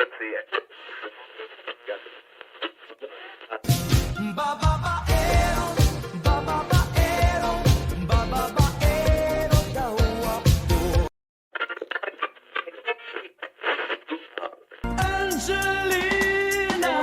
Let's see it. Bababaero, bababaero, bababaero daw ako. Angelina.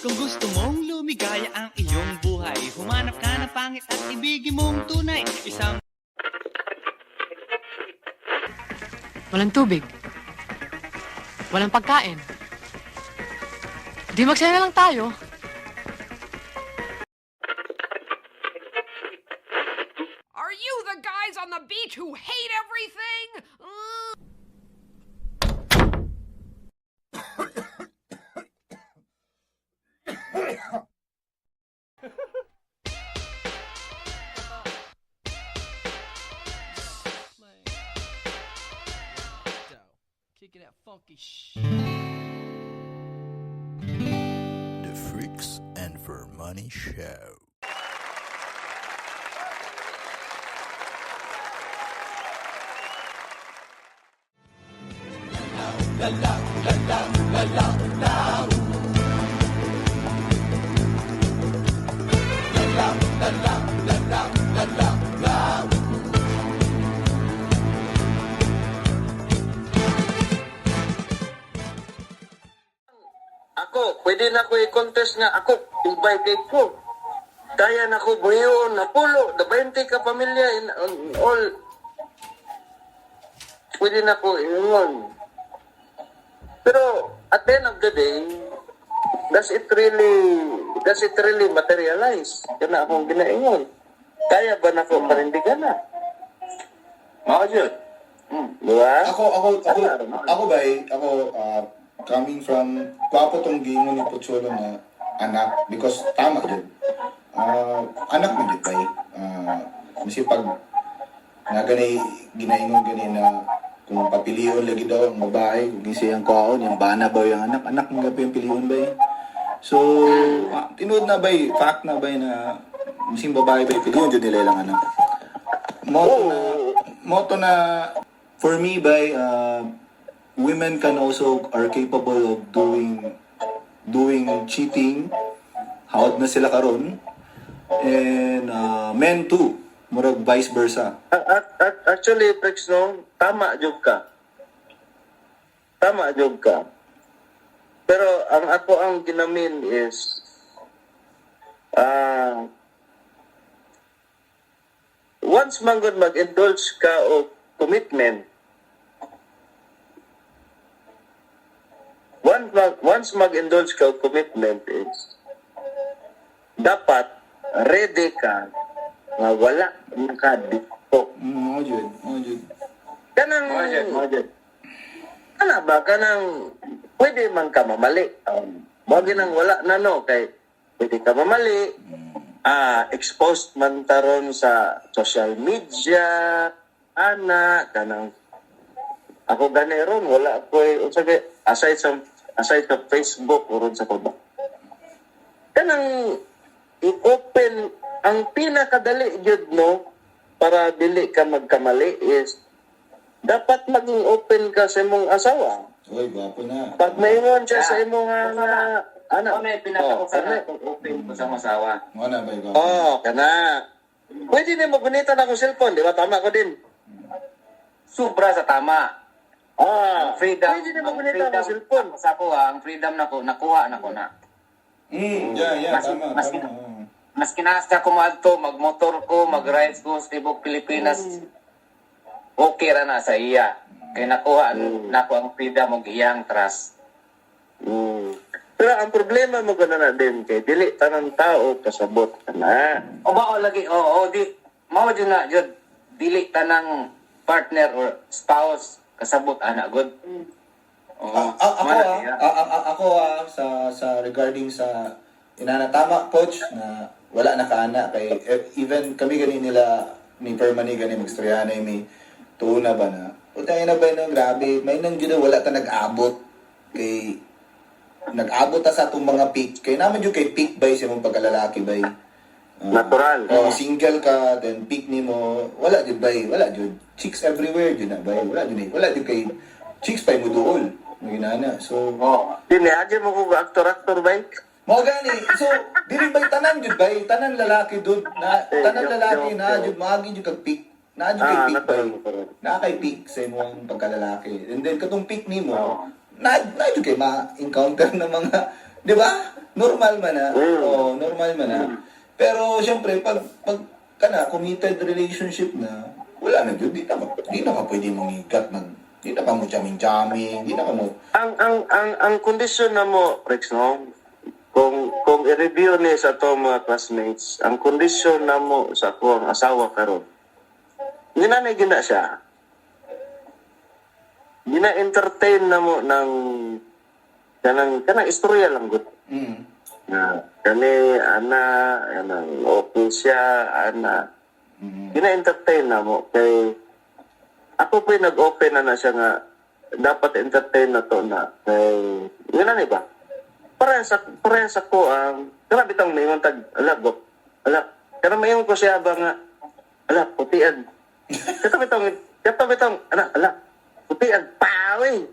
Kung gusto mong lumigaya ang iyong buhay, humanap ka ng pangit at ibigin mong tunay. Isang Walang tubig. Walang pagkain. Di magsaya na lang tayo. Are you the guys on the beach who hate everything? kicking that funky The Freaks and For Money Show. Ako, pwede na ko i-contest nga ako, invited ko. Daya na ko buhiyon, na pulo, na 20 ka pamilya, in all. Pwede na ko ingon. Pero, at the end of the day, does it really materialize? Yan na akong ginaingon. Kaya ba na ko parindigan na? Maka dyan. Diba? Coming from, kwapo tong gingon ni Pocholo na anak, because tama din. Anak mo din kay. Kasi pag nga ganay, ginaingon gani na kung papiliyon lagi daw ang babae, kung siyang kaon, yung bana ba yung anak mo pa yung piliyon ba eh. So, tinood na ba fact na ba na masing babae ba yung piliyon, dyan nila lang anak. Moto na, for me ba, women can also are capable of doing cheating, hawad na sila karon, and men too, murag vice versa. Actually, Prex, no, tama jud ka. Pero ang ako ang ginamin is once man gud mag-indulge ka o commitment, once mag-indulge ka o commitment is dapat ready ka nga wala nakadikto. Mo jud. Kanang ana ba kanang pwede man ka mamali. Wag nang wala na no kay pwede ka mamali. Exposed man taron sa social media ana kanang ako ganeron wala ko aside sa Facebook o sa kuba. Kanang i-open ang pinakadali jud no para dili ka magkamali is dapat maging open ka sa imong asawa. Oy, gwapo na. Pag mayroon siya sa imong anak. Ano may pinaka-usapan kung open ko sa masawa? Mo na ba gwapo? Kana. Pwede na magunitan ako cellphone, di ba? Tama ko din. Sobra sa tama. Ang freedom, pwede na magunitan ako cellphone. Sa ako ang freedom na ko, nakuha na ko na. Tama. Mas kinasa ko madto, magmotor ko, mag-rides ko sa tibok Pilipinas. Okay ra na sa iya. Kaya nakuha nako ang freedom og iyang trust. Pero ang problema mo gana na din kay dili tanang tao kasabot kana. O ba o lagi di mao jud na jud dili tanang partner or spouse kasabot ana good. Ako sa regarding sa inanatama coach na wala na kaana kay even kami gani nila ni Permani gani magstorya na may tuna ba na utay na ba no grabe may nang gina wala ta nag-abot kay nag-abot ta sa atong mga peak kay naman yung kay peak bay sa mong pagkalalaki bay Natural. Single ka, then pick nimo, wala jud bay, wala jud. Chicks everywhere jud na bay, wala jud. Wala jud kay chicks pay mo duol. Mo ginana. So, Dili, agi mo kung aktor-aktor ba? mo gani. So, dili bay tanan jud bay, tanan lalaki jud na tanan lalaki na jud maagi jud kag pick. Na jud kay pick bay. Na kay pick sa imong pagkalalaki. And then katong pick nimo, na jud kay ma-encounter na mga, di ba? Normal man na. Normal man na. Pero syempre pag kana committed relationship na, wala na jud, di na ka pwede mangigat di na ka mo jamming, di na ka mo. Ang kondisyon na mo, Rex, no? Kung i-review ni sa to mga classmates, ang kondisyon na mo sa akong asawa karon. Gina siya. Gina-entertain na mo ng kanang istorya lang gud. Na kani anang okay siya, gina-entertain na mo kay ako po nag-open na siya nga dapat entertain na to na kay yun ba? Para sa ko kana bitang mayon tag kana mayon ko siya ba nga putian. Kato bitang putian pawi.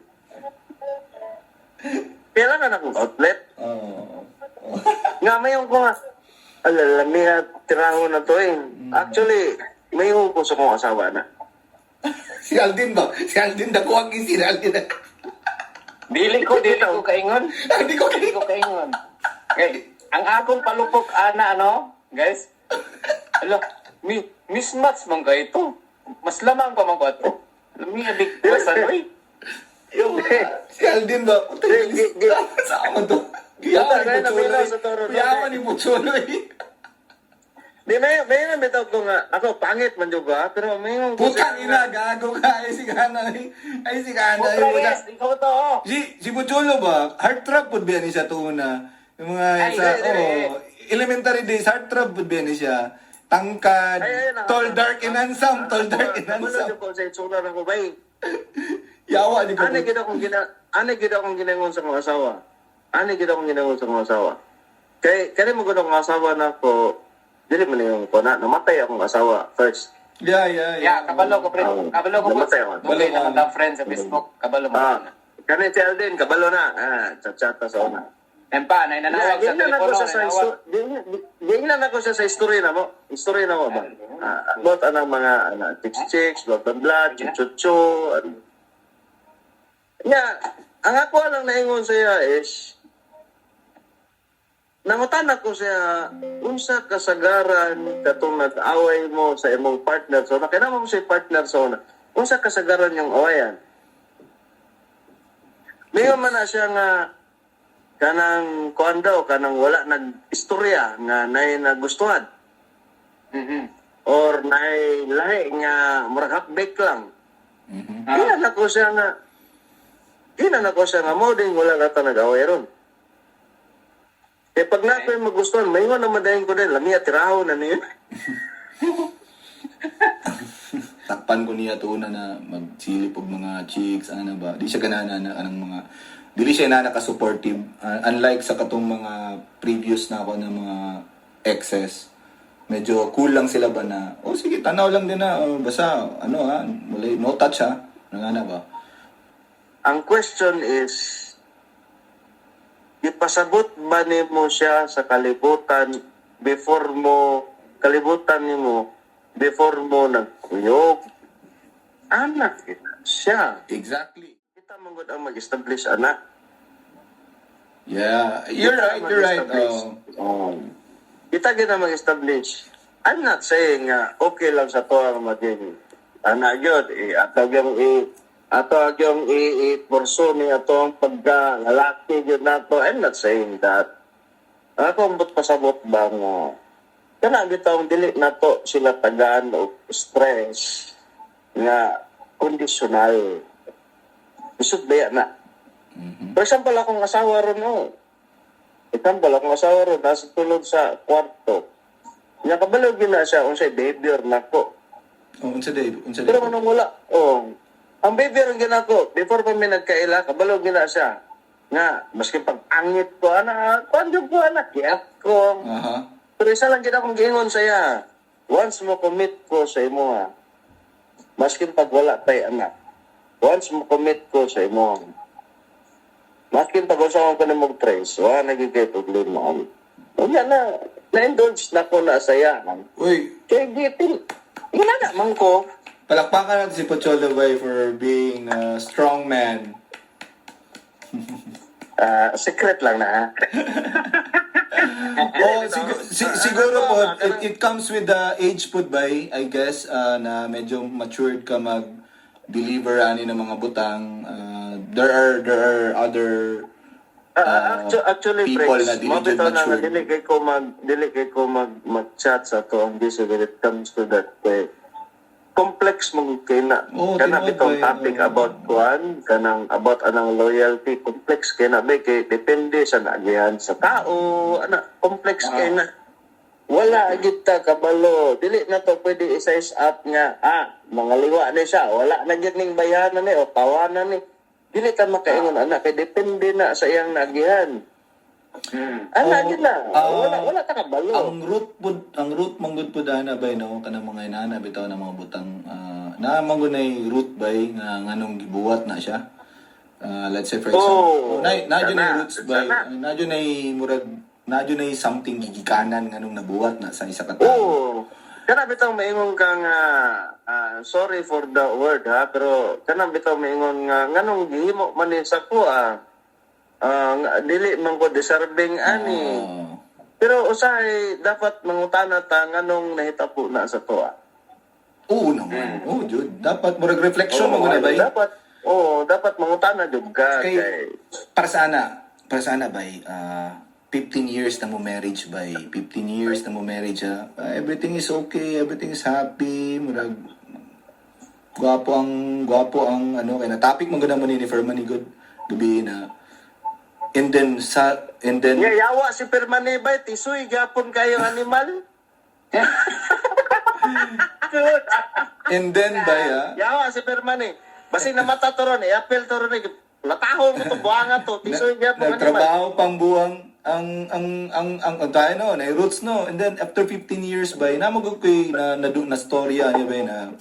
Kailangan akong outlet. Nga mayon ko nga niya tiraho na to eh. Actually, mayon ko sa kong asawa na. Si Aldin ba? Si Aldin dakuwag si Aldin. Dili ko kaingon. Hindi ko Dili ko kaingon. Okay. Ang akong palupok ana guys. Mismatch man ka ito. Mas lamang pa man ko ato. Lami abig pasan oy. Si Aldin ba? Sama to. Yaman ni Mucholo eh. Di may na bitaw ko nga ako pangit man jud ba pero may Putang ina, gago ka. Ay si Kana. Putres, ikaw to. Si Mucholo ba? Heart trap pud ba ni siya tuna. Yung mga elementary days, heart trap pud ba ni siya. Tangkad, tall, dark, and handsome. Tall, dark, and handsome. ko sa itsura na ko bay. Yawa ni ko. Ano gid akong ginangon sa mga asawa. Kaya mo gud akong asawa na ko. Dili man yung ko namatay akong asawa first. Yeah, kabalo ko friend. Kabalo ko. Namatay ako. Dugay na mga friends sa Facebook. Kabalo mo. Kani si Alden, kabalo na. Chat-chata sa una. Empa, nanawag sa telepono. Gingnan ako siya sa history na mo. History na mo ba? About anang mga chicks, blood and blood, chuchucho. Nga, ang ako lang naingon siya is, nangutan ako siya, unsa kasagaran katong nag-away mo sa imong partner. So, nakinama mo siya partner sa una. Unsa kasagaran yung awayan? Mayon man na siya nga kanang kuan daw, kanang wala nag-istorya nga nay nagustuhan. Or nay lahi nga murag half-baked lang. Inan ako siya nga mo din wala ka nag-away ron. Eh, pag nako'y magustuhan, may nga naman dahil ko din. Lamia, tiraho na niya. Takpan ko niya to na magsilip og mga chicks, ano ba? Di siya ganana na anong mga... Dili siya na naka-supportive. Unlike sa katong mga previous na ako ng mga exes. Medyo cool lang sila ba na, sige, tanaw lang din na. Basta, no touch ha. Nangana ba? Ang question is, ipasabot ba nimo siya sa kalibutan before mo nagkuyog? Anak siya. Exactly. Kita mong ang mag-establish anak. Yeah, you're right. Kita gina mag-establish. I'm not saying okay lang sa to ang maging anak yun. Ato agyong i-porso ni ato ang pagka-lalaki yun nato. I'm not saying that. Ako ang pasabot ba nga kana bitawang dili nato sila tagaan o stress nga conditional. Isod ba na? For example, akong asawa ron nasa tulog sa kwarto. Nga kabalo gina siya unsay behavior nako. Unsa day? Pero manong wala. Ang behavior ang ginako, before pa may nagkaila, kabalo gina siya. Nga, maski pag angit ko, kuan yung ko, kiyat ko. Pero isa lang kita kong giingon saya. Once mo commit ko sa imo ha, maskin pag wala tay anak, once mo commit ko sa imo, maskin pag usawa ko na mag-trace, wala nagigay problema. Unya na-indulge na ko na saya. Uy, Kaya gitin, ginana man ko. palakpakan natin si Pocholo Bay for being a strong man. Secret lang na ha. Oh, siguro po, it comes with the age po ba, I guess, na medyo matured ka mag-deliver ani ng mga butang. There are other Actually, people Prince, na dili dyan mabitaw na matured. dili kay ko mag-chat sa to ang busy when it comes to that way. Complex mong kay na Oo, kana tinuod bitong ba, topic oo. about kuan kanang about anang loyalty complex kay na ba kay depende sa naagihan sa tao ana complex kay na wala kita kabalo dili na to pwede i-size up nga mga liwa ni siya wala na gyud ning bayanan ni o tawanan ni dili ka makaingon ana kay depende na sa iyang naagihan. Ana gyud na wala ta kabalo. Ang root manggod po dana bay no kanang mga inana bitaw na mga butang na mangunay root bay nga nganong gibuwat na siya. Let's say for example, nadyo na roots bay, nadyo na murag nadyo na something gigikanan nganong nabuwat na sa isa ka tao. Oo. Kana bitaw maingon ka nga sorry for the word ha pero kana bitaw maingon nga nganong gihimo man ni sa ko dili man ko deserving ani. Pero usahay dapat mangutana ta nganong nahitabo na sa to Oo naman. Oo, Jud. Dapat murag reflection mo na bay. Dapat mangutana jud ka Kay kay para sana bay 15 years na mo marriage bay 15 years na mo marriage everything is okay, everything is happy, murag gwapo ang ano kay na topic mo ganda mo ni Ferman ni good gabi na and then yawa si Permane bay tisoy gapon kayo animal. and then bay Yawa si Permane. Basi namata to ron, apel to ron. Latahon mo to, buhanga to. Tisoy niya po. nagtrabaho pang buwang ang tayo no, na roots no, and then after 15 years bay na magugkoy na storya niya bay na